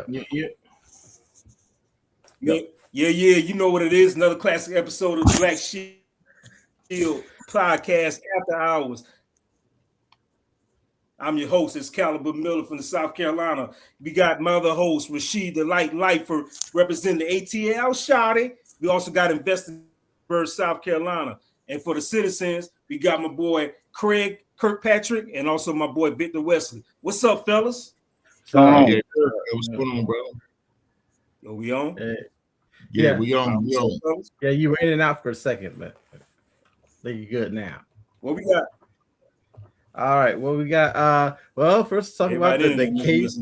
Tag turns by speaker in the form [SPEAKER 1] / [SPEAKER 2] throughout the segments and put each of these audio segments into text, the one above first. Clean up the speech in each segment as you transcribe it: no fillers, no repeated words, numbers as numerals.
[SPEAKER 1] go.
[SPEAKER 2] Yeah. You know what it is. Another classic episode of the Black Shield podcast after hours. I'm your host. It's Caliber Miller from the South Carolina. We got my other host, Rashid the Light Lifer, representing the ATL Shotty. We also got Investor South Carolina. And for the citizens, we got my boy Craig Kirkpatrick and also my boy Victor Wesley. What's up, fellas?
[SPEAKER 3] What's going on, brother?
[SPEAKER 2] Yo, we on?
[SPEAKER 3] Yeah, we on.
[SPEAKER 1] Yeah, you ran it out for a second, but I think you're good now.
[SPEAKER 2] What we got?
[SPEAKER 1] All right, what we got? Well, first talk about the case.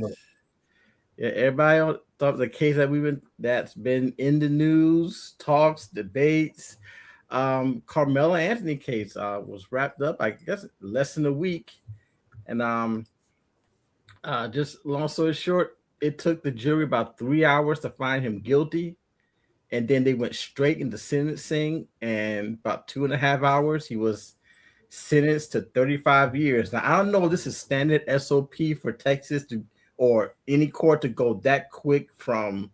[SPEAKER 1] Yeah, everybody on talk the case that's been in the news, talks, debates. Carmelo Anthony case was wrapped up, I guess, less than a week, and just long story short, it took the jury about 3 hours to find him guilty, and then they went straight into sentencing, and about 2.5 hours he was sentenced to 35 years. Now I don't know if this is standard SOP for Texas or any court to go that quick from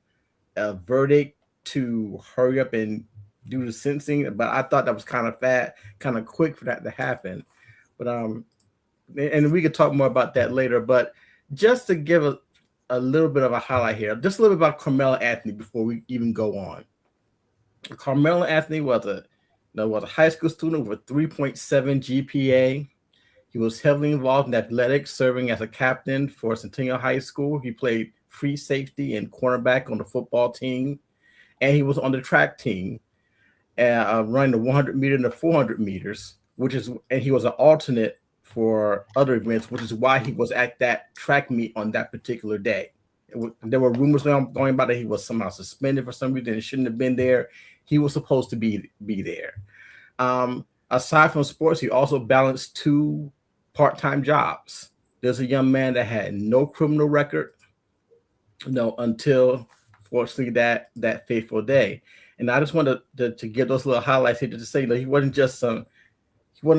[SPEAKER 1] a verdict to hurry up and do the sentencing, but I thought that was kind of quick for that to happen. But and we could talk more about that later. But just to give a little bit of a highlight here, just a little bit about Carmelo Anthony before we even go on. Carmelo Anthony was a high school student with a 3.7 GPA. He was heavily involved in athletics, serving as a captain for Centennial High School. He played free safety and cornerback on the football team, and he was on the track team, running the 100 meter and the 400 meters, and he was an alternate for other events, which is why he was at that track meet on that particular day. There were rumors going about that he was somehow suspended for some reason and shouldn't have been there. He was supposed to be there. Aside from sports, he also balanced 2 part-time jobs. There's a young man that had no criminal record, until fortunately that fateful day. And I just wanted to give those little highlights here to say that he wasn't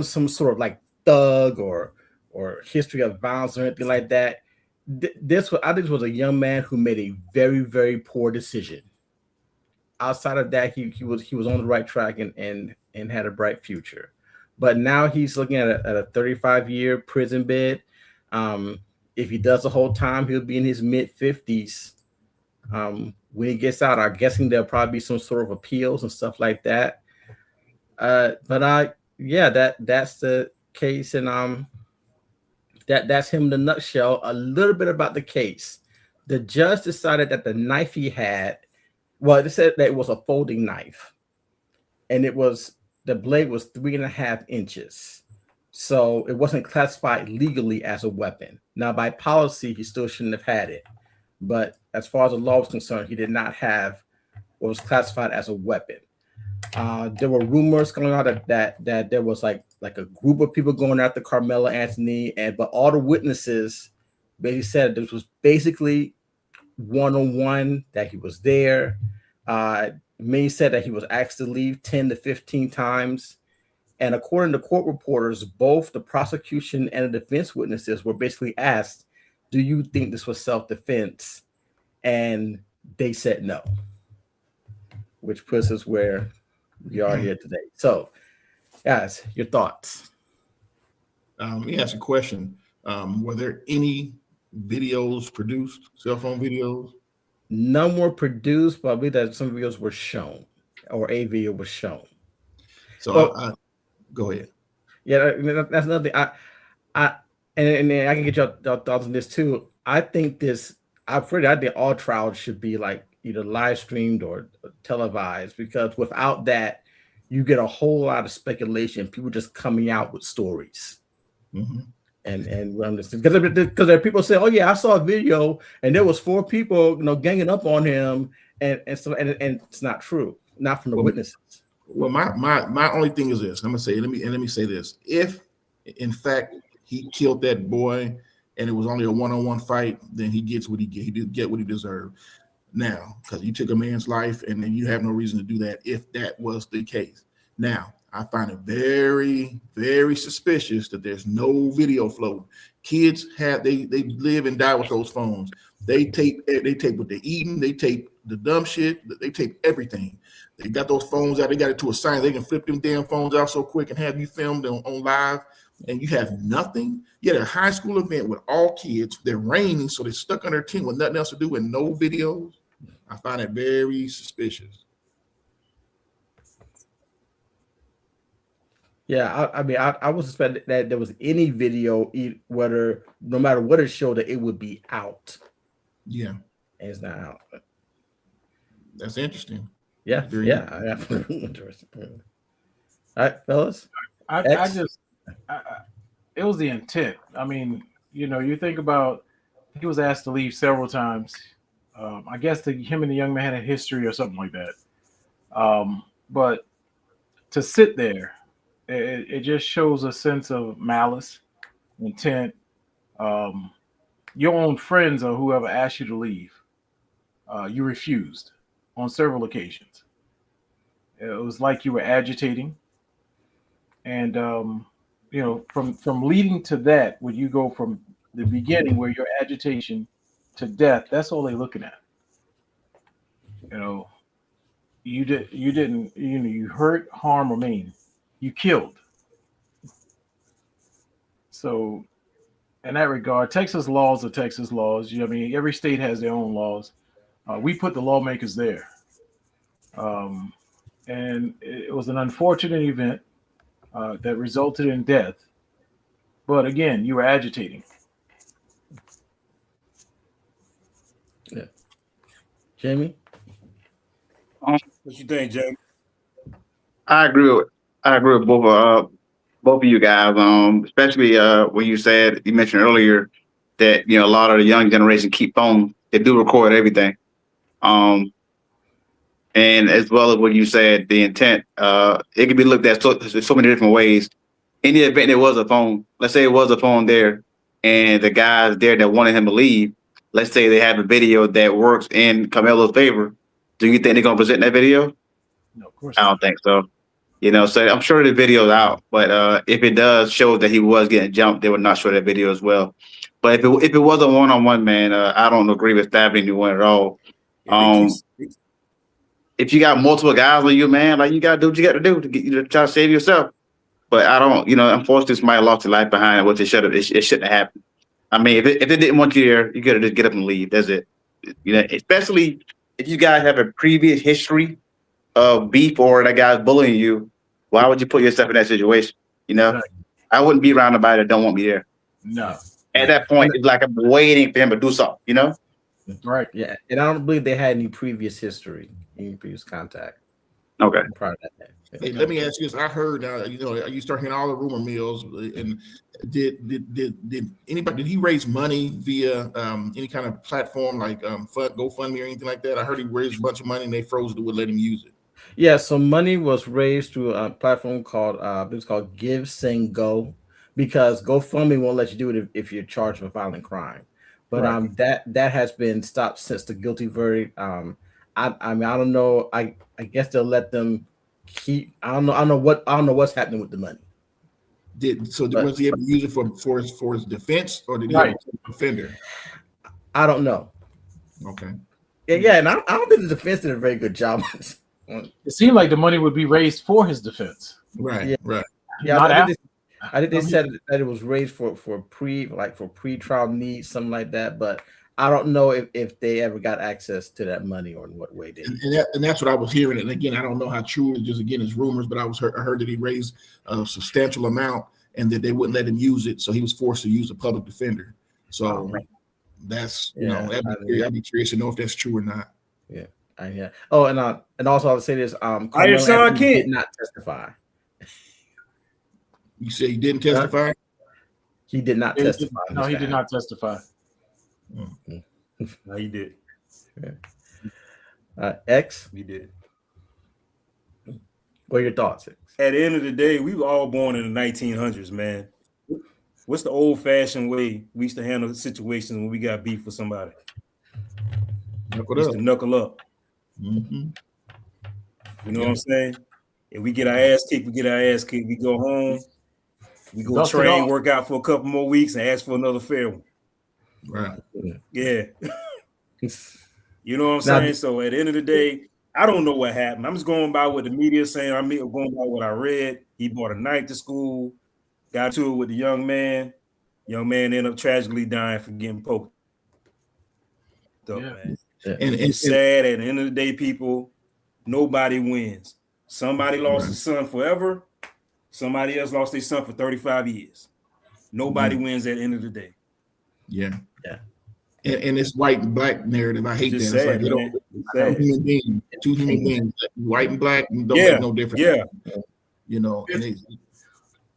[SPEAKER 1] some sort of like thug or history of violence or anything like that. I think was a young man who made a very, very poor decision. Outside of that, he was on the right track and had a bright future. But now he's looking at a 35-year prison bid. If he does the whole time, he'll be in his mid-50s. When he gets out, I'm guessing there'll probably be some sort of appeals and stuff like that. That's the case, and that's him in a nutshell. A little bit about the case. The judge decided that the knife he had, they said that it was a folding knife, and the blade was 3.5 inches. So it wasn't classified legally as a weapon. Now, by policy, he still shouldn't have had it. But as far as the law was concerned, he did not have what was classified as a weapon. There were rumors going on that there was like a group of people going after Carmelo Anthony, but all the witnesses basically said this was basically one-on-one, that he was there. Many said that he was asked to leave 10 to 15 times. And according to court reporters, both the prosecution and the defense witnesses were basically asked, do you think this was self-defense? And they said no, which puts us where we are here today. So, guys, your thoughts?
[SPEAKER 3] Let me ask a question. Were there any videos produced, cell phone videos?
[SPEAKER 1] None were produced, but I believe that some videos were shown, or a video was shown.
[SPEAKER 3] So, go ahead.
[SPEAKER 1] Yeah, that's another thing. I can get your thoughts on this too. I think I think all trials should be like either live streamed or televised, because without that, you get a whole lot of speculation. People just coming out with stories.
[SPEAKER 3] Mm-hmm.
[SPEAKER 1] And because there are people say, "Oh yeah, I saw a video and there was 4 people, ganging up on him," and it's not true, not from the witnesses.
[SPEAKER 3] Well, my only thing is this. Let me say this: if in fact he killed that boy and it was only a one-on-one fight, then he gets what he did get what he deserved. Now, because you took a man's life and then you have no reason to do that if that was the case. Now, I find it very, very suspicious that there's no video flow. Kids they live and die with those phones. They tape what they're eating. They tape the dumb shit. They tape everything. They got those phones out. They got it to a science. They can flip them damn phones out so quick and have you filmed on live, and you have nothing. You had a high school event with all kids. They're raining, so they're stuck on their team with nothing else to do and no videos. I find it very suspicious.
[SPEAKER 1] Yeah, I mean, I was expecting that there was any video, whether no matter what it showed, that it would be out.
[SPEAKER 3] Yeah,
[SPEAKER 1] and it's not out.
[SPEAKER 3] That's interesting.
[SPEAKER 1] Yeah, absolutely interesting. All right, fellas.
[SPEAKER 4] It was the intent. I mean, you think about he was asked to leave several times. I guess him and the young man had a history or something like that. But to sit there, it just shows a sense of malice, intent. Your own friends or whoever asked you to leave, you refused on several occasions. It was like you were agitating. And, from leading to that, when you go from the beginning where your agitation to death, that's all they're looking at. You didn't, you hurt, harm, or maim. You killed. So in that regard, Texas laws are Texas laws. I mean, every state has their own laws. We put the lawmakers there. And it was an unfortunate event that resulted in death. But again, you were agitating.
[SPEAKER 1] Yeah. Jamie?
[SPEAKER 2] What you think, Jamie?
[SPEAKER 5] I agree with both of you guys. Especially when you mentioned earlier that a lot of the young generation keep phones. They do record everything. And as well as what you said, the intent, it can be looked at so many different ways. In the event there was a phone, let's say it was a phone there, and the guys there that wanted him to leave, let's say they have a video that works in Carmelo's favor. Do you think they're gonna present that video?
[SPEAKER 4] No, of course
[SPEAKER 5] I don't think so. So I'm sure the video's out, but if it does show that he was getting jumped, they would not show that video as well. But if it was a one-on-one, man, I don't agree with stabbing anyone at all. If you got multiple guys on you, man, like you gotta do what you got to do to try to save yourself. But I don't, unfortunately, somebody lost their life behind it, which it shouldn't have happened. I mean, if it didn't want you there, you gotta just get up and leave. That's it. Especially if you guys have a previous history of beef or that guy's bullying you, why would you put yourself in that situation? Right. I wouldn't be around nobody that don't want me there.
[SPEAKER 4] No.
[SPEAKER 5] At that point, it's like I'm waiting for him to do something,
[SPEAKER 4] Right.
[SPEAKER 1] Yeah. And I don't believe they had any previous history, any previous contact.
[SPEAKER 5] Okay.
[SPEAKER 1] Prior to that.
[SPEAKER 3] Hey, let me ask you this. I heard, you start hearing all the rumor mills. And did anybody, did he raise money via any kind of platform like GoFundMe or anything like that? I heard he raised a bunch of money and they froze it, would let him use it.
[SPEAKER 1] Yeah, so money was raised through a platform called it was called Give, Sing, Go, because GoFundMe won't let you do it if you're charged with violent crime. But right. That has been stopped since the guilty verdict. I mean, I don't know. I guess they'll let them keep. I don't know what's happening with the money.
[SPEAKER 3] Was he able to use it for his defense, or did he have a defender?
[SPEAKER 1] I don't know.
[SPEAKER 3] Okay.
[SPEAKER 1] Yeah, and I don't think the defense did a very good job.
[SPEAKER 4] It seemed like the money would be raised for his defense.
[SPEAKER 3] Right.
[SPEAKER 1] Yeah.
[SPEAKER 3] Right.
[SPEAKER 1] Yeah, I think they said that it was raised for pre-trial needs, something like that. But I don't know if they ever got access to that money or in what way they.
[SPEAKER 3] And that's what I was hearing. And again, I don't know how true it is. Just again, it's rumors. But I heard that he raised a substantial amount and that they wouldn't let him use it, so he was forced to use a public defender. So that's I'd be curious to know if that's true or not.
[SPEAKER 1] Yeah. Yeah. Oh, and also I'll say this.
[SPEAKER 2] Did
[SPEAKER 1] not testify.
[SPEAKER 3] You say he didn't testify?
[SPEAKER 1] He did not testify.
[SPEAKER 4] No, he did not testify.
[SPEAKER 2] No, he did.
[SPEAKER 1] X?
[SPEAKER 2] He did.
[SPEAKER 1] What are your thoughts, X?
[SPEAKER 2] At the end of the day, we were all born in the 1900s, man. What's the old-fashioned way we used to handle situations when we got beef with somebody?
[SPEAKER 3] Knuckle up.
[SPEAKER 2] Knuckle up.
[SPEAKER 3] Mm-hmm.
[SPEAKER 2] You know what I'm saying? If we get our ass kicked, we get our ass kicked. We go home. We go train, work out for a couple more weeks, and ask for another fair one.
[SPEAKER 3] Right.
[SPEAKER 2] Yeah. You know what I'm saying? So at the end of the day, I don't know what happened. I'm just going by what the media is saying. I'm going by what I read. He brought a knife to school, got to it with the young man. Young man ended up tragically dying from getting poked up, man. And it's sad. At the end of the day, people, nobody wins. Somebody lost his son forever. Somebody else lost their son for 35 years. Nobody wins at the end of the day.
[SPEAKER 3] Yeah. And it's white and black narrative. I hate that.
[SPEAKER 2] Sad,
[SPEAKER 3] it's like two human beings, white and black, don't make no difference.
[SPEAKER 2] Yeah.
[SPEAKER 3] You know,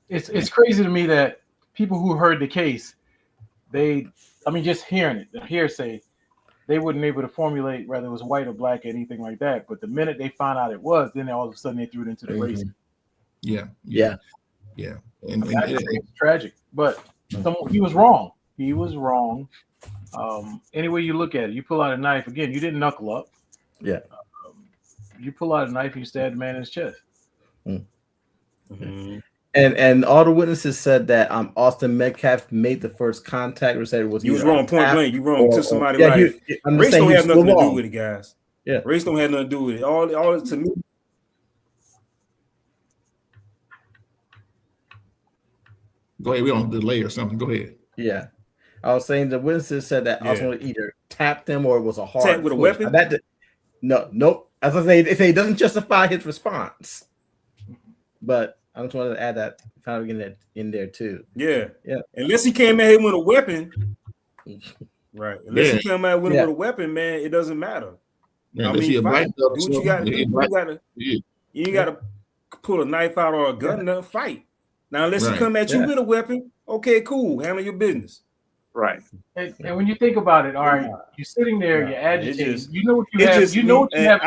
[SPEAKER 4] it's crazy to me that people who heard the case, just hearing it, the hearsay, they wouldn't be able to formulate whether it was white or black or anything like that. But the minute they found out it was, then all of a sudden they threw it into the race.
[SPEAKER 3] Yeah.
[SPEAKER 4] And it's tragic, but he was wrong. He was wrong. Any way you look at it, you pull out a knife again. You didn't knuckle up.
[SPEAKER 1] Yeah.
[SPEAKER 4] You pull out a knife and you stab the man in his chest.
[SPEAKER 1] Mm-hmm. And all the witnesses said that Austin Metcalf made the first contact, or said it was.
[SPEAKER 2] You was wrong, point blank. You wrong to somebody. Race don't have nothing to do with it, guys.
[SPEAKER 1] Yeah,
[SPEAKER 2] race don't have nothing to do with it. All to me.
[SPEAKER 3] Go ahead. We on delay or something. Go ahead.
[SPEAKER 1] Yeah. I was saying the witnesses said that Austin either tapped him or it was a hard
[SPEAKER 2] tap with a weapon.
[SPEAKER 1] Nope. As I say, it doesn't justify his response. But I just wanted to add that, kind of get that in there too.
[SPEAKER 2] Yeah. Unless he came at him with a weapon, right? Unless he came at him with a weapon, man, it doesn't matter.
[SPEAKER 3] Yeah,
[SPEAKER 2] I mean, do what you got to do. You ain't got to pull a knife out or a gun and fight. Now, unless he come at you with a weapon, okay, cool, handle your business.
[SPEAKER 5] Right.
[SPEAKER 4] And when you think about it, all right, you're sitting there, you're agitated. You know what you have. You know what you have.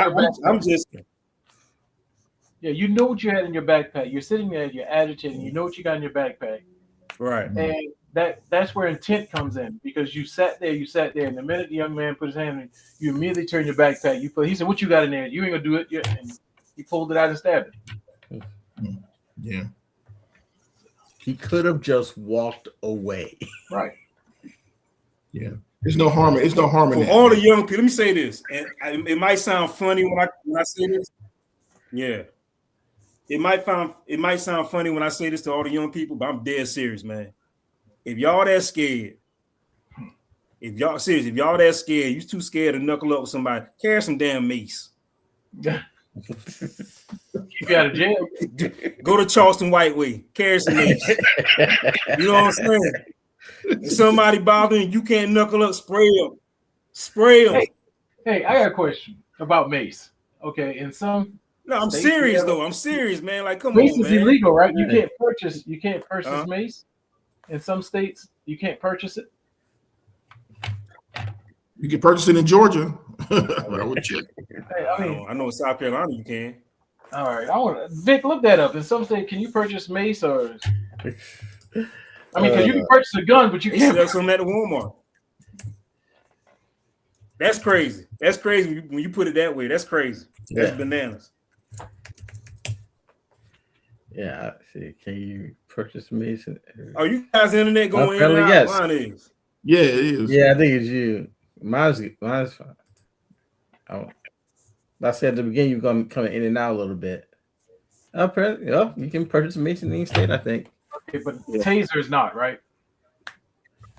[SPEAKER 4] You know what you had in your backpack. You're sitting there, you're agitated. You know what you got in your backpack.
[SPEAKER 2] Right.
[SPEAKER 4] And that's where intent comes in, because you sat there, and the minute the young man put his hand in, you immediately turn your backpack. He said, "What you got in there? You ain't gonna do it." And he pulled it out and stabbed it.
[SPEAKER 3] Yeah.
[SPEAKER 1] He could have just walked away.
[SPEAKER 4] Right.
[SPEAKER 3] Yeah. There's no harm. It's no harm in
[SPEAKER 2] that. For all the young people, let me say this, and it might sound funny when I say this. Yeah. It might sound funny when I say this to all the young people, but I'm dead serious, man. If y'all that scared, you too scared to knuckle up with somebody, carry some damn mace.
[SPEAKER 4] Keep you out of jail.
[SPEAKER 2] Go to Charleston White Way, carry some mace. You know what I'm saying? If somebody bothering you, can't knuckle up, spray them.
[SPEAKER 4] Hey, I got a question about mace. Okay,
[SPEAKER 2] No, I'm serious though. I'm serious, man. Like, come
[SPEAKER 4] mace
[SPEAKER 2] on, man.
[SPEAKER 4] Mace is illegal, right? You can't purchase mace. In some states, you can't purchase it.
[SPEAKER 3] You can purchase it in Georgia. I would check.
[SPEAKER 4] Hey,
[SPEAKER 2] I know in South Carolina you can.
[SPEAKER 4] All right, Vic, look that up. In some states, can you purchase mace or? Because you can purchase a gun, but you can't.
[SPEAKER 2] Sell something at the Walmart. That's crazy. That's crazy when you put it that way. That's crazy. That's bananas.
[SPEAKER 1] Yeah. See, can you purchase mace?
[SPEAKER 2] Are you guys internet going in and out?
[SPEAKER 1] Yes.
[SPEAKER 3] Mine is. Yeah, it is.
[SPEAKER 1] Yeah, I think it's you. Mine's fine. I said at the beginning you're going to come in and out a little bit. You can purchase mace in any state, I think.
[SPEAKER 4] Okay, but taser is not, right?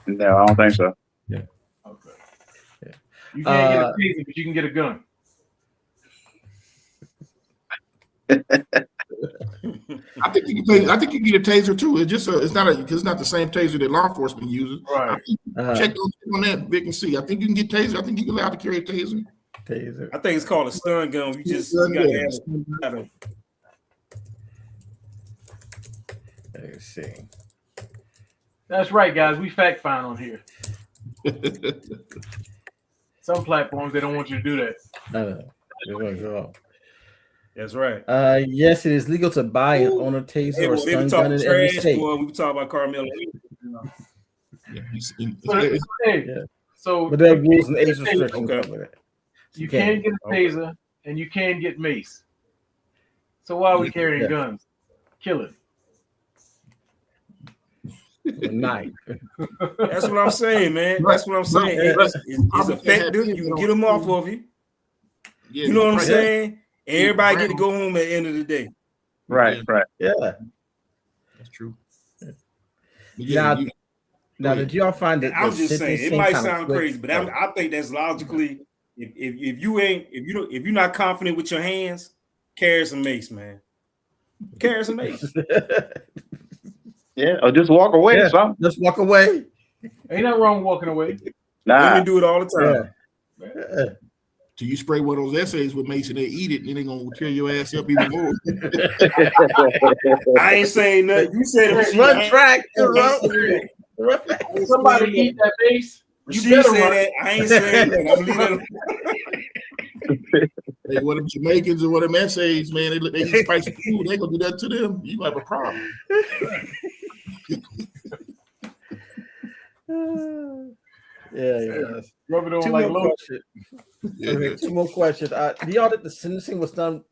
[SPEAKER 5] No, I don't think so.
[SPEAKER 1] Yeah.
[SPEAKER 4] Okay. Yeah. You can't get a taser, but you can get a gun.
[SPEAKER 3] I think you can get a taser too. It's not the same taser that law enforcement uses.
[SPEAKER 4] Right.
[SPEAKER 3] Check on that, Vic, and see. I think you can get taser. I think you can allow to carry a taser.
[SPEAKER 2] I think it's called a stun gun. You gotta
[SPEAKER 1] Let's see.
[SPEAKER 4] That's right, guys. We fact find on here. Some platforms, they don't want you to do that.
[SPEAKER 1] No.
[SPEAKER 2] That's right.
[SPEAKER 1] Yes, it is legal to buy and own a taser or stun gun in every state.
[SPEAKER 2] Boy, we talk about Carmelo.
[SPEAKER 4] So
[SPEAKER 1] but there are rules and age restrictions.
[SPEAKER 2] Okay.
[SPEAKER 4] You can get a taser and you can get mace. So why are we carrying guns? Kill it.
[SPEAKER 1] Night.
[SPEAKER 2] That's what I'm saying, man. That's what I'm saying. It's effective. You can get them off of you.
[SPEAKER 3] Yeah,
[SPEAKER 2] you know what I'm saying? Everybody get to go home at the end of the day.
[SPEAKER 5] Right.
[SPEAKER 1] Yeah.
[SPEAKER 3] That's true.
[SPEAKER 1] Now, did y'all find that?
[SPEAKER 2] I'm just saying it might sound crazy, but I think that's logically. If you're not confident with your hands, carry some mace, man. Carry some mace.
[SPEAKER 5] Yeah, or just walk away.
[SPEAKER 1] Yeah,
[SPEAKER 5] Or something.
[SPEAKER 1] just walk away.
[SPEAKER 4] Ain't nothing wrong with walking away.
[SPEAKER 5] Nah.
[SPEAKER 2] Women do it all the time.
[SPEAKER 1] Yeah.
[SPEAKER 3] So you spray one of those essays with mace and they eat it, and then they're gonna tear your ass up even more.
[SPEAKER 2] I ain't saying nothing. You said it.
[SPEAKER 1] Run track.
[SPEAKER 4] Somebody eat that base.
[SPEAKER 2] You she said that. I ain't saying that. I'm leaving.
[SPEAKER 3] Hey, what them Jamaicans or what them essays, man, they eat spicy food. They gonna do that to them. You have a problem.
[SPEAKER 1] Yeah.
[SPEAKER 4] Rub it on like lotion.
[SPEAKER 1] Two more questions. Do y'all think the sentencing was done?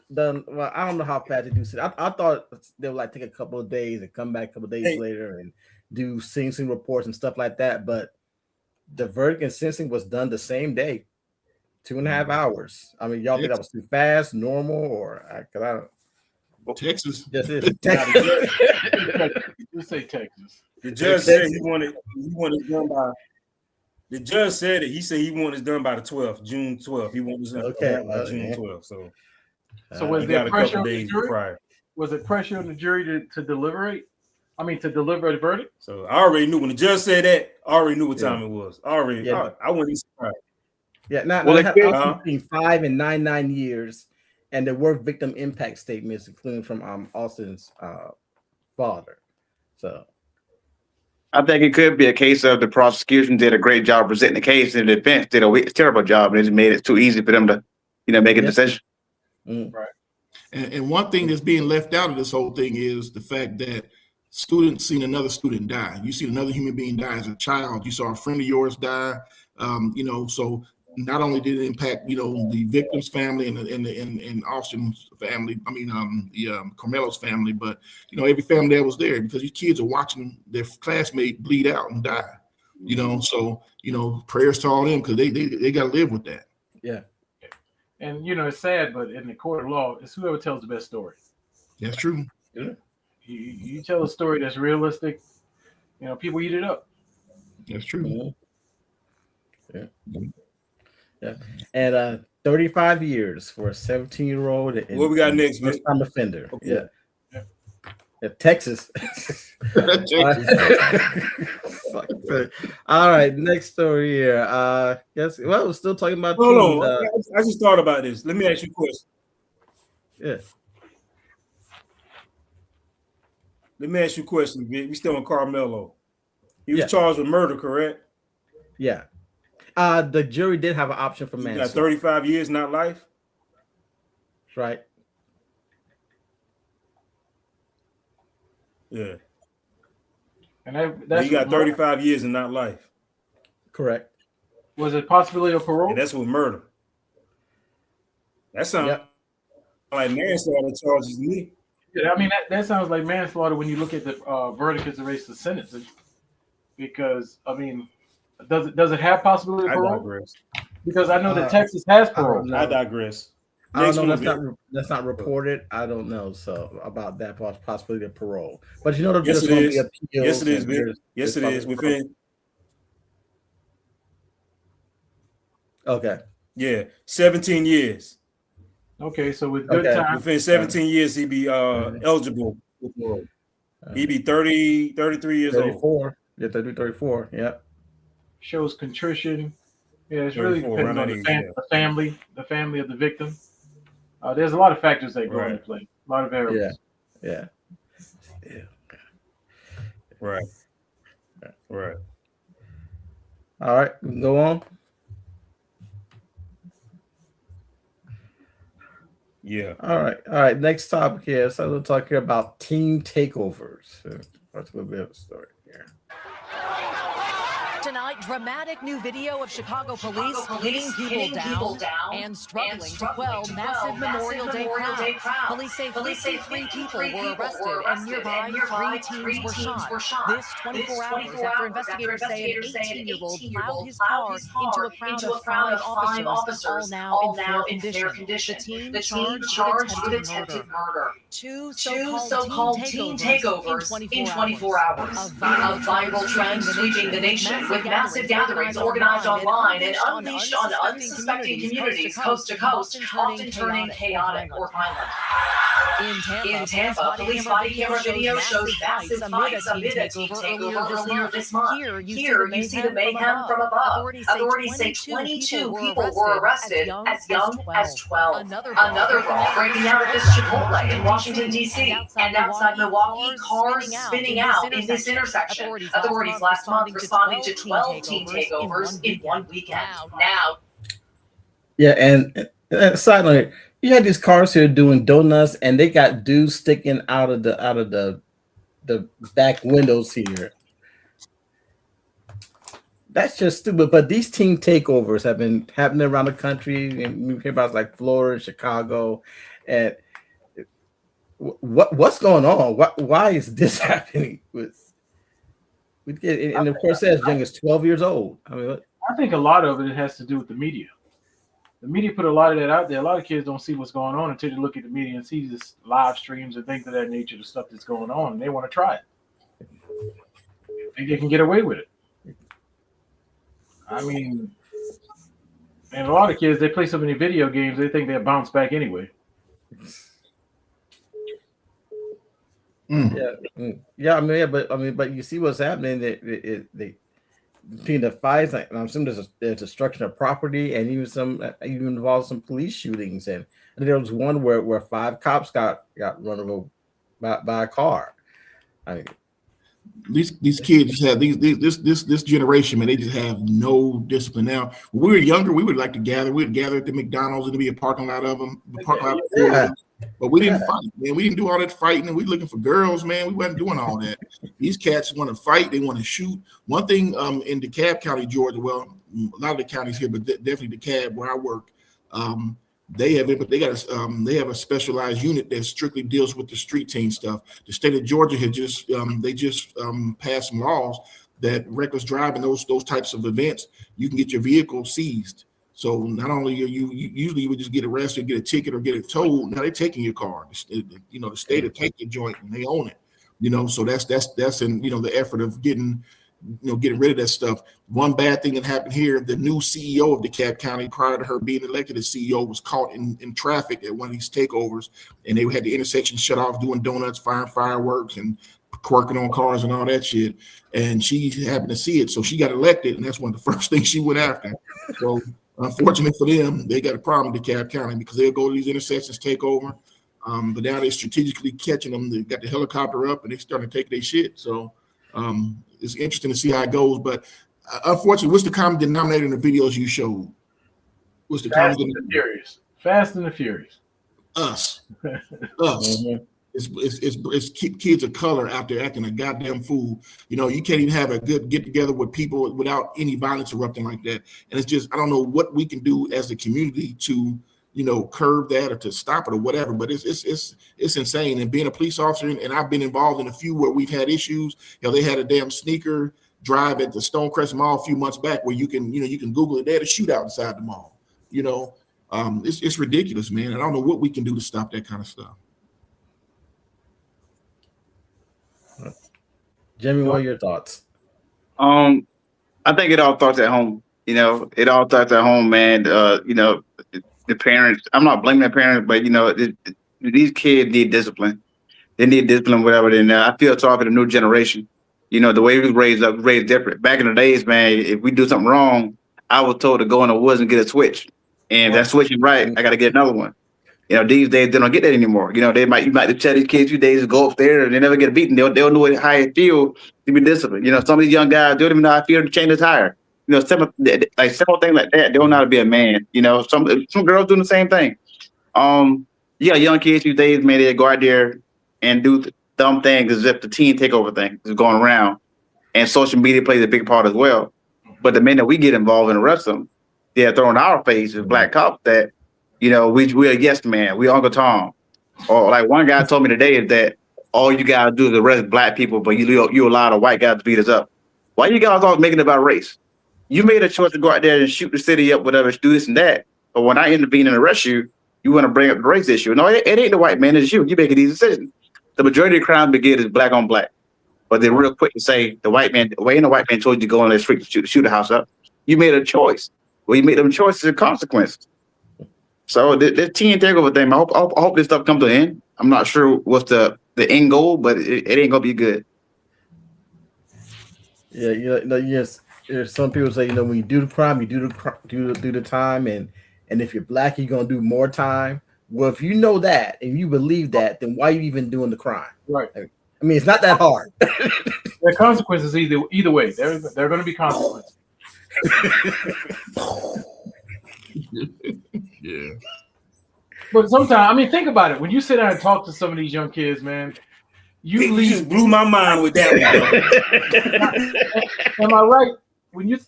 [SPEAKER 1] Well, I don't know how fast they do it. I thought they would like take a couple of days and come back a couple of days later and do sentencing reports and stuff like that. But the verdict and sentencing was done the same day, 2.5 hours. I mean, y'all think that was too fast, normal, or because I don't.
[SPEAKER 3] Texas.
[SPEAKER 1] Just Texas.
[SPEAKER 4] Just say Texas.
[SPEAKER 2] The judge said he wanted it done by. The judge said it. He said he wanted it done by the 12th, June 12th. He wanted it done by June 12th.
[SPEAKER 4] So was there pressure on the jury? Prior. Was it pressure on the jury to deliberate? I mean, to deliver a verdict?
[SPEAKER 2] So I already knew when the judge said that. I already knew what time it was. I wasn't even surprised.
[SPEAKER 1] Yeah, now between 5 and 9 years, and there were victim impact statements, including from Austin's father. So
[SPEAKER 5] I think it could be a case of the prosecution did a great job presenting the case, and the defense did a terrible job, and it made it too easy for them to, make a decision.
[SPEAKER 4] Right.
[SPEAKER 3] And one thing that's being left out of this whole thing is the fact that students seen another student die. You see another human being die as a child. You saw a friend of yours die. So not only did it impact, the victim's family and Austin's family, Carmelo's family, but, every family that was there, because these kids are watching their classmate bleed out and die, so, prayers to all them, because they got to live with that.
[SPEAKER 1] Yeah.
[SPEAKER 4] And, it's sad, but in the court of law, it's whoever tells the best story.
[SPEAKER 3] That's true.
[SPEAKER 1] Yeah.
[SPEAKER 4] You tell a story that's realistic, people eat it up.
[SPEAKER 3] That's true.
[SPEAKER 1] Yeah. And 35 years for a 17-year-old.
[SPEAKER 2] What we got next, man?
[SPEAKER 1] First-time offender. Okay. Yeah. Texas. All right, next story here. We're still talking about.
[SPEAKER 2] Hold on. I just thought about this. Let me ask you a question.
[SPEAKER 1] Yeah.
[SPEAKER 2] Let me ask you a question, Vic. We still on Carmelo. He was charged with murder, correct?
[SPEAKER 1] Yeah. The jury did have an option for manslaughter.
[SPEAKER 2] Got 35 years, not life.
[SPEAKER 1] That's right.
[SPEAKER 2] Yeah.
[SPEAKER 4] And
[SPEAKER 2] he got 35 years and not life.
[SPEAKER 1] Correct.
[SPEAKER 4] Was it possibility of parole?
[SPEAKER 2] And that's with murder. That sounds like manslaughter charges to me.
[SPEAKER 4] Yeah, I mean that sounds like manslaughter when you look at the verdict as it relates to sentencing. Because does it have possibility of parole?
[SPEAKER 2] I digress.
[SPEAKER 4] Because I know that Texas has parole.
[SPEAKER 2] I digress.
[SPEAKER 1] I don't know. That's not reported. I don't know about that possibility of parole. But
[SPEAKER 2] yes,
[SPEAKER 1] there's going to be appeals.
[SPEAKER 2] Yes, it is. Yes, it is. Within.
[SPEAKER 1] Okay.
[SPEAKER 2] Yeah, 17 years.
[SPEAKER 4] Okay, so with good time.
[SPEAKER 2] Within 17 years, he'd be eligible for parole. He'd be 33 years
[SPEAKER 1] 34. Old. Yeah, 34. Yeah.
[SPEAKER 4] Shows contrition. Yeah, it's really depending on the family of the victim. There's a lot of factors that go into play. A lot of variables.
[SPEAKER 1] Yeah.
[SPEAKER 2] Right.
[SPEAKER 1] All right, we can go on.
[SPEAKER 2] Yeah.
[SPEAKER 1] All right. Next topic here. So we'll talk here about team takeovers. That's a little bit of a story here.
[SPEAKER 6] Tonight, dramatic new video of Chicago police hitting people down and struggling to quell massive Memorial Day crowds. Police say 53 people were arrested and nearby 3 teens were shot. This 24 hours after investigators say an 18-year-old plowed his car into a crowd of 5 officers, all now in fair condition. The teen charged with attempted murder. 2 so-called teen takeovers in 24 hours. A viral trend sweeping the nation with massive gatherings organized online and unleashed on unsuspecting communities coast to coast, often turning chaotic or violent. In Tampa, police body camera video shows massive fights amid a teen takeover earlier this month. Here, you see the mayhem from above. Authorities say 22 people were arrested as young as 12. Another brawl breaking out at this Chipotle in Washington, D.C. And outside Milwaukee, cars spinning out in this intersection. Authorities last month responding to 12 teen takeovers in one weekend. Now.
[SPEAKER 1] Yeah, and side note, you had these cars here doing donuts, and they got dudes sticking out of the back windows here. That's just stupid. But these teen takeovers have been happening around the country, and we hear about like Florida, Chicago, and what's going on? Why is this happening? And of course, as young as 12 years old.
[SPEAKER 4] I think a lot of it has to do with the media. The media put a lot of that out there. A lot of kids don't see what's going on until they look at the media and see this live streams and things of that nature, the stuff that's going on, and they want to try it. Think they can get away with it. I mean, and a lot of kids, they play so many video games, they think they'll bounce back anyway.
[SPEAKER 1] But you see what's happening. Between the fights, like, I'm assuming there's destruction of property, and even involved some police shootings. And there was one where 5 cops got run over by a car.
[SPEAKER 3] These kids have this generation, man. They just have no discipline. Now, when we were younger, we would like to gather. We'd gather at the McDonald's, and there'd be a parking lot of them. But we didn't fight, man. We didn't do all that fighting, and we looking for girls, man. We wasn't doing all that. These cats want to fight. They want to shoot. One thing in DeKalb County, Georgia, well, a lot of the counties here, but definitely DeKalb, where I work, they have a specialized unit that strictly deals with the street team stuff. The state of Georgia had just passed some laws that reckless driving, those types of events, you can get your vehicle seized. So not only are you usually you would just get arrested, get a ticket, or get it towed. Now they're taking your car. The state will take your joint and they own it. So that's in the effort of getting rid of that stuff. One bad thing that happened here: the new CEO of DeKalb County, prior to her being elected as CEO, was caught in traffic at one of these takeovers, and they had the intersection shut off, doing donuts, firing fireworks, and quirking on cars and all that shit. And she happened to see it, so she got elected, and that's one of the first things she went after. So. Unfortunately for them, they got a problem in DeKalb County because they'll go to these intersections, take over. But now they're strategically catching them. They got the helicopter up and they starting to take their shit. So it's interesting to see how it goes. But unfortunately, what's the common denominator in the videos you showed? What's the common denominator?
[SPEAKER 4] Fast and the Furious.
[SPEAKER 3] Us. Mm-hmm. It's kids of color out there acting a goddamn fool. You can't even have a good get together with people without any violence erupting like that. And it's just, I don't know what we can do as a community to, curb that or to stop it or whatever. But it's insane. And being a police officer, and I've been involved in a few where we've had issues. They had a damn sneaker drive at the Stonecrest Mall a few months back where you can Google it. They had a shootout inside the mall. It's ridiculous, man. I don't know what we can do to stop that kind of stuff.
[SPEAKER 1] Jimmy, what are your thoughts?
[SPEAKER 5] I think it all starts at home. It all starts at home, man. The parents. I'm not blaming the parents, but these kids need discipline. They need discipline, whatever. Then I feel sorry for the new generation. The way we was raised different. Back in the days, man, if we do something wrong, I was told to go in the woods and get a switch, and that switch is right. I got to get another one. These days they don't get that anymore. You might tell these kids 2 days to go up there and they never get beaten. They'll know how it feels to be disciplined. Some of these young guys don't even know how it feels to change a tire. Simple things like that. They don't know how to be a man. Some girls doing the same thing. Young kids these days, man, they go out there and do dumb things as if the teen takeover thing is going around, and social media plays a big part as well. But the minute we get involved and arrest them, they're throwing our face as black cops that, we're a yes man, we Uncle Tom. Or like one guy told me today is that all you gotta do is arrest black people, but you allow the white guys to beat us up. Why you guys always making it about race? You made a choice to go out there and shoot the city up, whatever, do this and that. But when I intervene and arrest you, you want to bring up the race issue. No, it ain't the white man, it's you. You making these decisions. The majority of crime begin is black on black. But they're real quick to say the white man told you to go on the street to shoot the house up. You made a choice. Well, you made them choices and consequences. So this teen takeover thing, I hope this stuff comes to an end. I'm not sure what's the end goal, but it ain't gonna be good.
[SPEAKER 1] Yeah, yes. There's some people say, when you do the crime, you do the time, and if you're black, you're gonna do more time. Well, if you know that and you believe that, then why are you even doing the crime?
[SPEAKER 4] Right.
[SPEAKER 1] I mean, it's not that hard.
[SPEAKER 4] There are consequences either way. There are going to be consequences.
[SPEAKER 3] Yeah.
[SPEAKER 4] But sometimes, think about it. When you sit down and talk to some of these young kids, man,
[SPEAKER 2] you just blew my mind with that
[SPEAKER 4] one. Am I right? When you're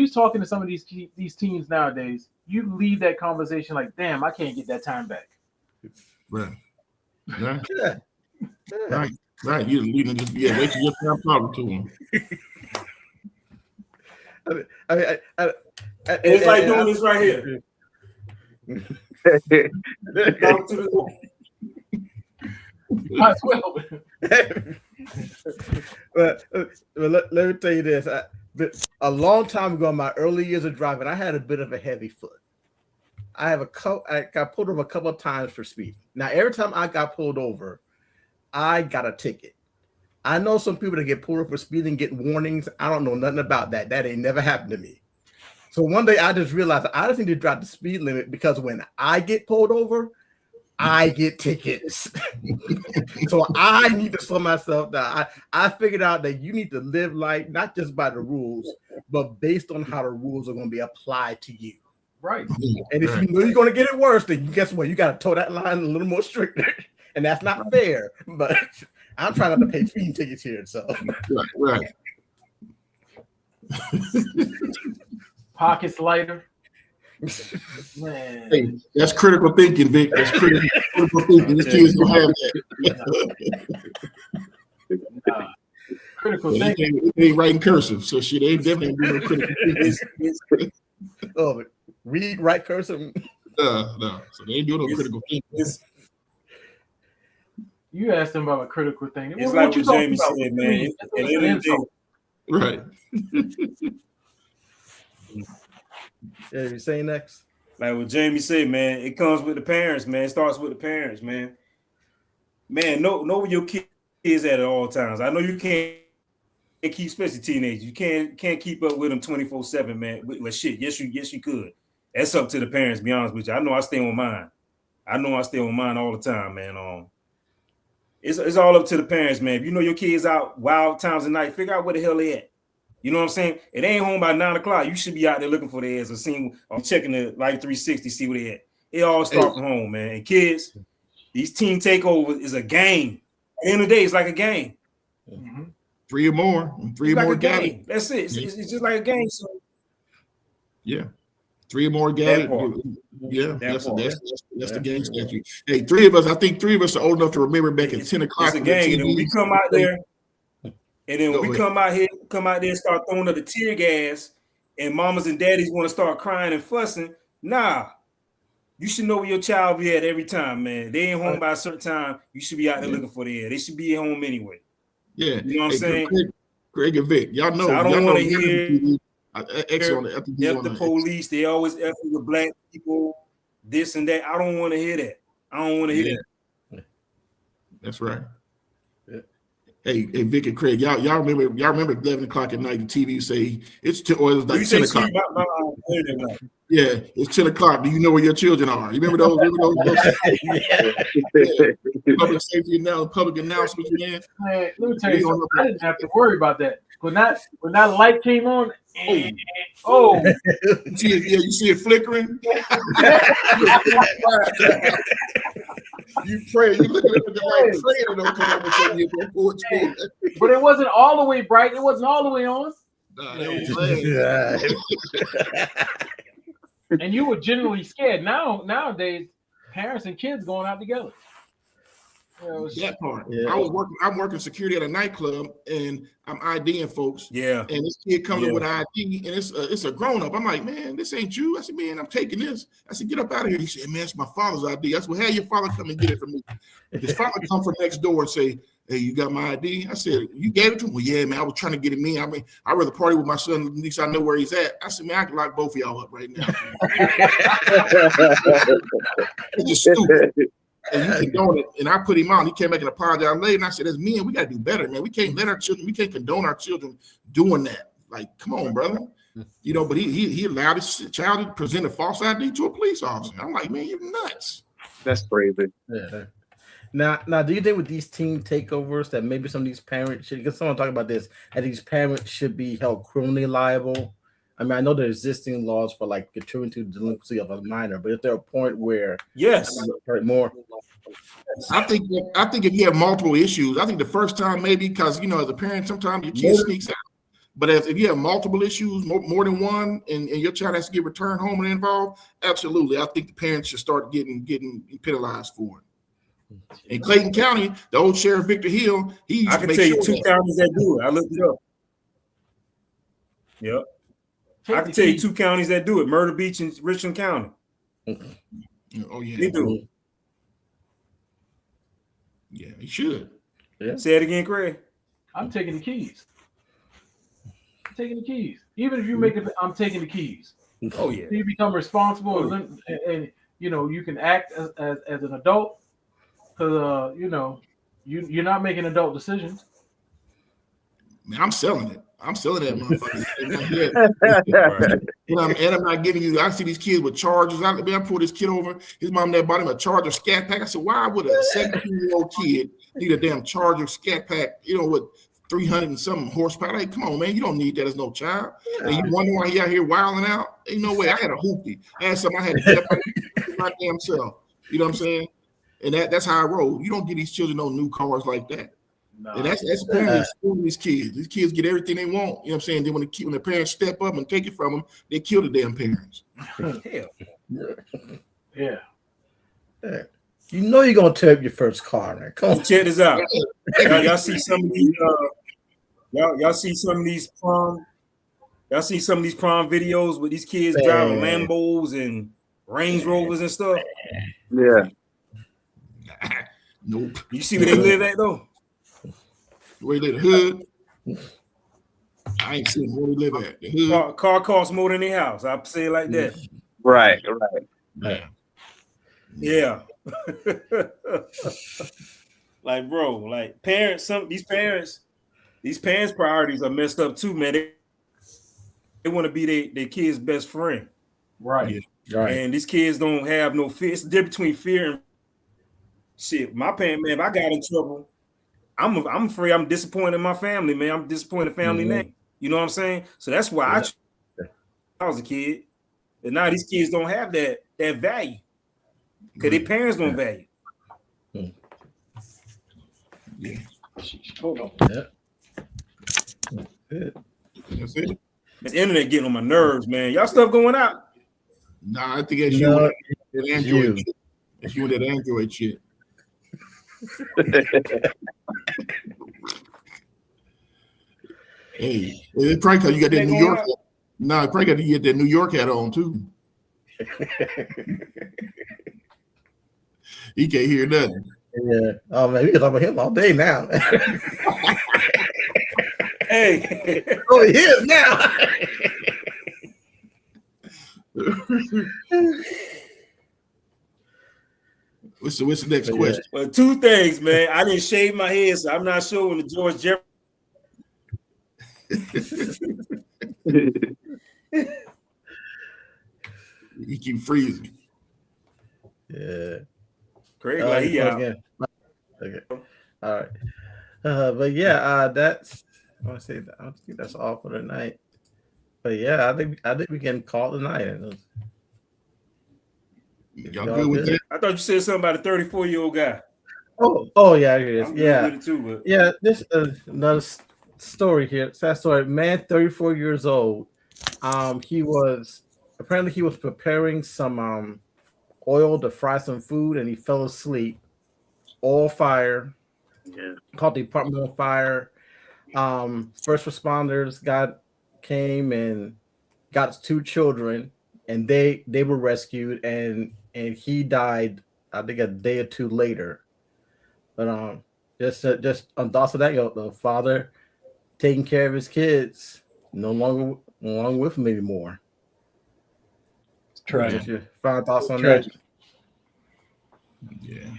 [SPEAKER 4] talking to some of these teens nowadays, you leave that conversation like, damn, I can't get that time back.
[SPEAKER 3] Right. Right. You're leaving just wait till your time talking to them.
[SPEAKER 2] It's like doing this right here. Talk to the
[SPEAKER 1] But let me tell you this. A long time ago, in my early years of driving, I had a bit of a heavy foot. I got pulled over a couple of times for speeding. Now, every time I got pulled over, I got a ticket. I know some people that get pulled over for speeding get warnings. I don't know nothing about that. That ain't never happened to me. So one day I just realized I just need to drive the speed limit because when I get pulled over, I get tickets. So I need to slow myself down. I figured out that you need to live life not just by the rules, but based on how the rules are going to be applied to you.
[SPEAKER 4] Right.
[SPEAKER 1] And if you know you're going to get it worse, then guess what? You got to toe that line a little more stricter. And that's not fair. But I'm trying not to pay speeding tickets here. So
[SPEAKER 3] right.
[SPEAKER 4] Pockets lighter. Man.
[SPEAKER 3] Hey, that's critical thinking, Vic. That's critical thinking. These kids don't have that.
[SPEAKER 4] Critical thinking.
[SPEAKER 3] They ain't writing cursive, so shit, they definitely do no critical thinking.
[SPEAKER 1] Oh, read, write cursive.
[SPEAKER 3] No. So they ain't doing no critical thinking.
[SPEAKER 4] You asked them about a critical thing.
[SPEAKER 2] It's like what Jamie said, man.
[SPEAKER 3] Right.
[SPEAKER 1] Yeah, you saying next?
[SPEAKER 2] Like what Jamie said, man, it comes with the parents, man. It starts with the parents, man. Man, know where your kids at all times. I know you can't keep, especially teenagers. You can't keep up with them 24/7, man. Well, shit, yes you could. That's up to the parents. To be honest with you, I know I stay on mine. All the time, man. It's all up to the parents, man. If you know your kids out wild times of night, figure out where the hell they at. You know what I'm saying? It ain't home by 9 o'clock. You should be out there looking for their ass or checking the Life 360, see where they at. It all starts from home, man. And kids, these teen takeovers is a game. At the end of the day, it's like a game.
[SPEAKER 3] Mm-hmm. Three or more
[SPEAKER 2] game. That's it. It's just like a game. So.
[SPEAKER 3] Yeah. 3 or more games. Yeah, that's the game statute. Hey, I think three of us are old enough to remember back at 10 o'clock.
[SPEAKER 2] It's a game. And when we come out there, come out there and start throwing up the tear gas, and mamas and daddies want to start crying and fussing. Nah, you should know where your child be at every time, man. They ain't home by a certain time. You should be out there looking for their. They should be at home anyway.
[SPEAKER 3] Yeah,
[SPEAKER 2] you know what I'm saying?
[SPEAKER 3] Craig and Vic, y'all know.
[SPEAKER 2] So I don't want to hear
[SPEAKER 3] the
[SPEAKER 2] police. They always F with black people, this and that. I don't want to hear that. I don't want to hear that.
[SPEAKER 3] That's right. Hey, Vic and Craig, y'all remember 11 o'clock at night, the TV say it's 10 o'clock. Yeah, it's 10 o'clock. Do you know where your children are? You remember those? Public safety public announcements, man.
[SPEAKER 4] Let me tell you something. I didn't have to worry about that. When that light came on,
[SPEAKER 3] you see it flickering. You pray, you look at the light, praying it don't come over to you.
[SPEAKER 4] But it wasn't all the way bright. It wasn't all the way on. And you were generally scared. Nowadays, parents and kids going out together.
[SPEAKER 3] That part. Yeah. I'm working security at a nightclub, and I'm IDing folks.
[SPEAKER 2] Yeah.
[SPEAKER 3] And this kid comes in with an ID, and it's a grown up. I'm like, man, this ain't you. I said, man, I'm taking this. I said, get up out of here. He said, man, it's my father's ID. I said, well, have your father come and get it from me. His father come from next door and say, hey, you got my ID? I said, you gave it to him? Well, yeah, man, I was trying to get him in. I mean, I'd rather party with my son. At least I know where he's at. I said, man, I can lock both of y'all up right now. It's just stupid. And you condone it. And I put him on. He came back and apologized later. And I said, as men, we got to do better, man. We can't let our children, we can't condone our children doing that. Like, come on, brother. You know, but he allowed his child to present a false ID to a police officer. I'm like, man, you're nuts.
[SPEAKER 5] That's crazy.
[SPEAKER 1] Yeah. Now, do you think with these teen takeovers that maybe some of these parents should, because someone talking about this, that these parents should be held criminally liable? I mean, I know there are existing laws for like contributing to the delinquency of a minor, but is there a point where more?
[SPEAKER 3] I think if you have multiple issues, I think the first time maybe because as a parent sometimes your kid sneaks out. But if you have multiple issues, more than one, and your child has to get returned home and involved, absolutely, I think the parents should start getting penalized for it. In Clayton County, the old Sheriff Victor Hill,
[SPEAKER 2] I can tell you two counties that do it. I looked it up. Yep. I can tell you two counties that do it: Myrtle Beach and Richland County.
[SPEAKER 3] Oh yeah,
[SPEAKER 2] they do.
[SPEAKER 3] Yeah, he should.
[SPEAKER 1] Yeah.
[SPEAKER 2] Say it again, Craig.
[SPEAKER 4] I'm taking the keys. Even if you make it, I'm taking the keys.
[SPEAKER 2] Oh yeah.
[SPEAKER 4] You become responsible, and you can act as an adult, because you're not making adult decisions.
[SPEAKER 3] Man, I'm selling it. I'm selling that motherfucker. And I'm not giving you. I see these kids with chargers. I pull this kid over. His mom and dad bought him a Charger Scat Pack. I said, why would a 17-year-old kid need a damn Charger Scat Pack? With 300 and something horsepower. Like, come on, man, you don't need that as no child. Yeah. And you wonder why he out here wilding out? Ain't no way. I had a hoopty. I had something I had to get up my damn self. You know what I'm saying? And that's how I roll. You don't get these children no new cars like that. No. And that's apparently these kids. These kids get everything they want. You know what I'm saying? Then when the parents step up and take it from them, they kill the damn parents.
[SPEAKER 4] Yeah.
[SPEAKER 1] You know you're gonna tear up your first car, man. Come on.
[SPEAKER 2] Check this out. Y'all see some of these y'all see some of these prom. Y'all see some of these prom videos with these kids driving Lambos and Range Rovers and stuff.
[SPEAKER 5] Yeah.
[SPEAKER 3] Nope.
[SPEAKER 2] You see where they live at though?
[SPEAKER 3] Where they live, the hood. I ain't seen where they live at. The hood.
[SPEAKER 2] Car costs more than their house. I say it like that.
[SPEAKER 5] Right.
[SPEAKER 2] Yeah. Like, bro, like parents, these parents' priorities are messed up too, man. They want to be their kids' best friend.
[SPEAKER 4] Right.
[SPEAKER 2] And these kids don't have no fear. It's the difference between fear and shit. My parents, man, if I got in trouble, I'm afraid I'm disappointing my family, man. I'm disappointing family name. You know what I'm saying? So that's why I was a kid. And now these kids don't have that value. Because their parents don't value.
[SPEAKER 3] Yeah.
[SPEAKER 4] Hold on.
[SPEAKER 3] That's it.
[SPEAKER 2] This internet getting on my nerves, man. Y'all stuff going out?
[SPEAKER 3] Nah, I think it's you with that Android shit. It's you with that Android shit. Hey, it's probably because you got that New York hat. Nah, probably got to get that New York hat on too. He can't hear nothing.
[SPEAKER 1] Yeah. Oh man, we can talk about him all day now.
[SPEAKER 2] Hey.
[SPEAKER 1] Oh, he is now.
[SPEAKER 3] What's the next question?
[SPEAKER 2] Well, two things, man. I didn't shave my head, so I'm not sure when the George Jefferson.
[SPEAKER 3] You keep freezing.
[SPEAKER 1] Yeah.
[SPEAKER 2] Craig, like he out.
[SPEAKER 1] Okay. All right. But yeah, that's I want to say that. I think that's all for tonight. But yeah, I think we can call it a night.
[SPEAKER 3] Y'all good with that?
[SPEAKER 2] I thought you said something about a 34-year-old guy.
[SPEAKER 1] Oh yeah, it is.
[SPEAKER 2] I'm
[SPEAKER 1] yeah,
[SPEAKER 2] good with it too, but
[SPEAKER 1] yeah. This is another story here. Sad story. Man, 34 years old. He was preparing some oil to fry some food, and he fell asleep. Oil fire.
[SPEAKER 5] Yeah.
[SPEAKER 1] Called the Department of Fire. First responders came and got 2 children, and they were rescued, and he died, I think, a day or 2 later. But just on thoughts of that, the father taking care of his kids, no longer with him anymore.
[SPEAKER 4] It's tragic.
[SPEAKER 1] Just your final thoughts on
[SPEAKER 4] Tragic.
[SPEAKER 3] Yeah.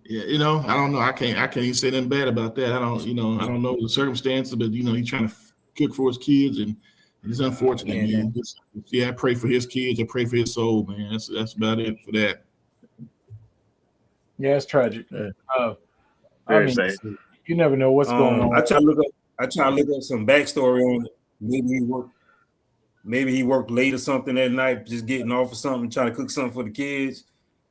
[SPEAKER 3] Yeah, I don't know. I can't even say nothing bad about that. I don't know the circumstances, but he's trying to cook for his kids, and it's unfortunate, man. I pray for his kids. I pray for his soul, man. That's about it for that.
[SPEAKER 4] Yeah, it's tragic.
[SPEAKER 1] Yeah.
[SPEAKER 5] Very sad.
[SPEAKER 4] You never know what's going on.
[SPEAKER 2] I try to look up some backstory on it. Maybe he worked late or something that night, just getting off or something, trying to cook something for the kids.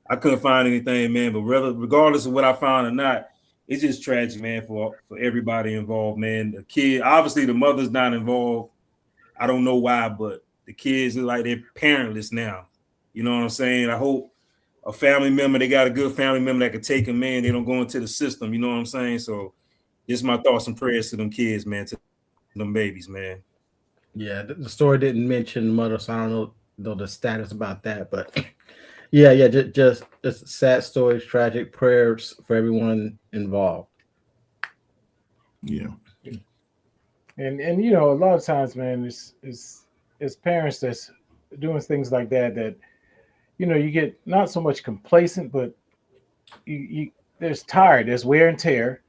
[SPEAKER 2] I couldn't find anything, man. But regardless of what I found or not, it's just tragic, man, for everybody involved, man. The kid, obviously, the mother's not involved. I don't know why, but the kids are like they're parentless now. You know what I'm saying? I hope a family member, they got a good family member that can take them in. They don't go into the system. You know what I'm saying? So, just my thoughts and prayers to them kids, man, to them babies, man.
[SPEAKER 1] Yeah, the story didn't mention mother, so I don't know the status about that, but. Yeah, just sad stories, tragic prayers for everyone involved.
[SPEAKER 3] Yeah,
[SPEAKER 4] and a lot of times, man, it's parents that's doing things like that you get not so much complacent, but there's there's wear and tear.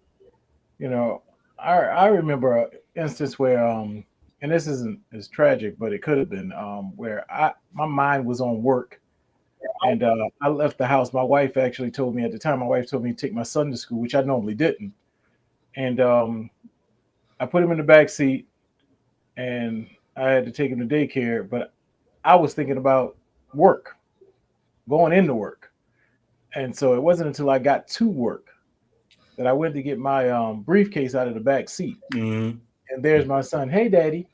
[SPEAKER 4] I remember an instance where and this isn't as tragic, but it could have been where my mind was on work. And I left the house. My wife actually told me at the time, to take my son to school, which I normally didn't. And I put him in the back seat and I had to take him to daycare. But I was thinking about work, going into work. And so it wasn't until I got to work that I went to get my briefcase out of the back seat.
[SPEAKER 2] Mm-hmm.
[SPEAKER 4] And there's my son. Hey, Daddy.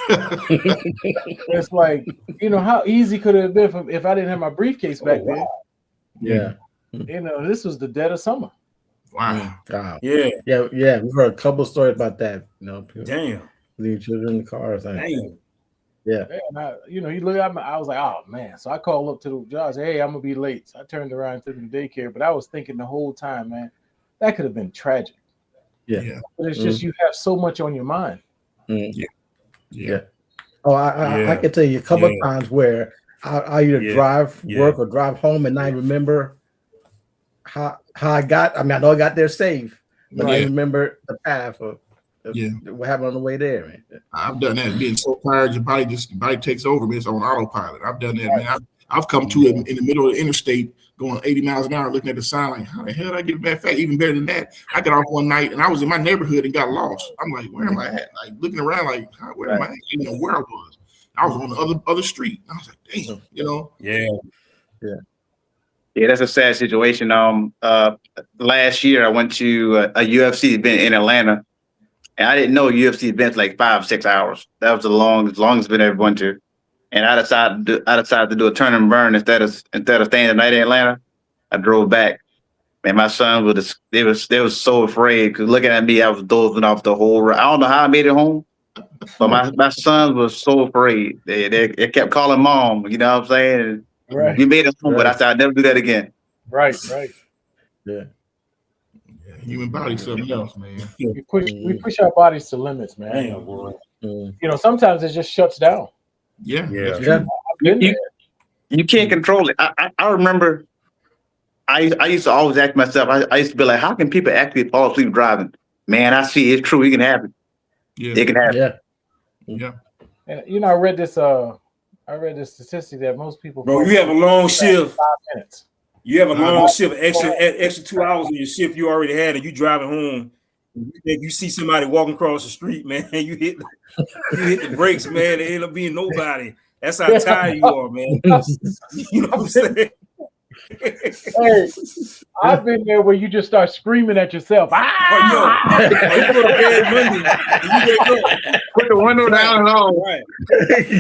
[SPEAKER 4] It's like, how easy could it have been if I didn't have my briefcase back there?
[SPEAKER 1] Yeah.
[SPEAKER 4] This was the dead of summer.
[SPEAKER 3] Wow.
[SPEAKER 1] Yeah. We've heard a couple of stories about that.
[SPEAKER 2] Damn.
[SPEAKER 1] Leave children in the cars.
[SPEAKER 2] Damn.
[SPEAKER 1] Yeah.
[SPEAKER 4] And you look at me, I was like, oh man. So I called up to the judge, hey, I'm gonna be late. So I turned around and took him to daycare, but I was thinking the whole time, man, that could have been tragic.
[SPEAKER 1] Yeah.
[SPEAKER 4] But it's just you have so much on your mind.
[SPEAKER 1] Yeah. Oh, I can tell you a couple of times where I either drive work or drive home and I remember how I got. I mean, I know I got there safe, but I remember the path of what happened on the way there. Man.
[SPEAKER 3] I've done that. Being so tired, your body takes over. It's on autopilot. I've done that, man. I've come to it in the middle of the interstate, going 80 miles an hour, looking at the sign like, how the hell did I get back fast? Even better than that, I got off one night and I was in my neighborhood and got lost. I'm like, where am I at? Like looking around, like, where am I at? I didn't know where I was. I was on the other street. I was like, damn,
[SPEAKER 5] Yeah, that's a sad situation. Last year I went to a UFC event in Atlanta, and I didn't know UFC events like 5-6 hours. That was the longest event I ever went to. And I decided to do a turn and burn instead of staying the night in Atlanta. I drove back. Man, my son they was so afraid because looking at me, I was dozing off the whole ride. I don't know how I made it home, but my son was so afraid. They kept calling mom. You know what I'm saying?
[SPEAKER 4] Right.
[SPEAKER 5] We made it home, but I said I'd never do that again.
[SPEAKER 4] Right.
[SPEAKER 3] Yeah. Human body, something else, man.
[SPEAKER 4] We push our bodies to limits, man.
[SPEAKER 2] Damn, boy.
[SPEAKER 4] Sometimes it just shuts down.
[SPEAKER 3] Yeah.
[SPEAKER 5] You can't control it. I remember I used to always ask myself, I used to be like, how can people actually fall asleep driving? Man, I see it's true. It can happen.
[SPEAKER 3] Yeah.
[SPEAKER 5] It can happen.
[SPEAKER 3] Yeah.
[SPEAKER 4] And I read this statistic that most people.
[SPEAKER 2] Bro, you have a long shift.
[SPEAKER 4] 5 minutes.
[SPEAKER 2] You have a long shift, extra 2 hours in your shift you already had, and you driving home. If you see somebody walking across the street, man, you hit the brakes, man. There end up being nobody. That's how tired you are, man. You know what I'm saying?
[SPEAKER 4] Hey, I've been there where you just start screaming at yourself. Ah!
[SPEAKER 2] You go to bed Monday. And you wake up.
[SPEAKER 5] Put the window down and all.
[SPEAKER 2] Right.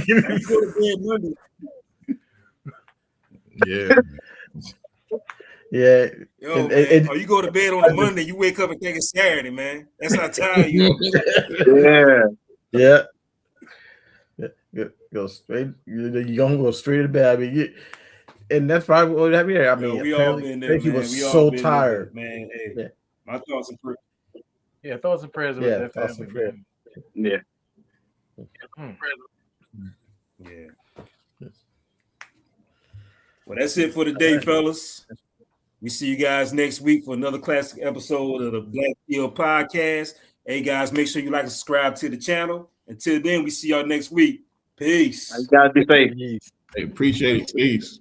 [SPEAKER 2] You go to bed Monday.
[SPEAKER 3] Yeah.
[SPEAKER 1] Yeah.
[SPEAKER 2] Yo, man. Or you go to bed on a Monday, you wake up and think it's Saturday, man. That's how tired you
[SPEAKER 5] Yeah.
[SPEAKER 1] Yeah. Go straight. You're gonna go straight to bed. I mean, and that's probably what happened here. I mean,
[SPEAKER 2] we all been there, man.
[SPEAKER 1] He was so tired,
[SPEAKER 2] man. Hey, yeah. My thoughts and prayers.
[SPEAKER 4] Yeah, thoughts and prayers with that family.
[SPEAKER 5] Yeah.
[SPEAKER 2] Yeah. Well, that's it for today, fellas. We see you guys next week for another classic episode of the Black Steel Podcast. Hey, guys, make sure you like and subscribe to the channel. Until then, we see y'all next week. Peace.
[SPEAKER 5] You guys be safe.
[SPEAKER 3] Hey, appreciate it. Peace.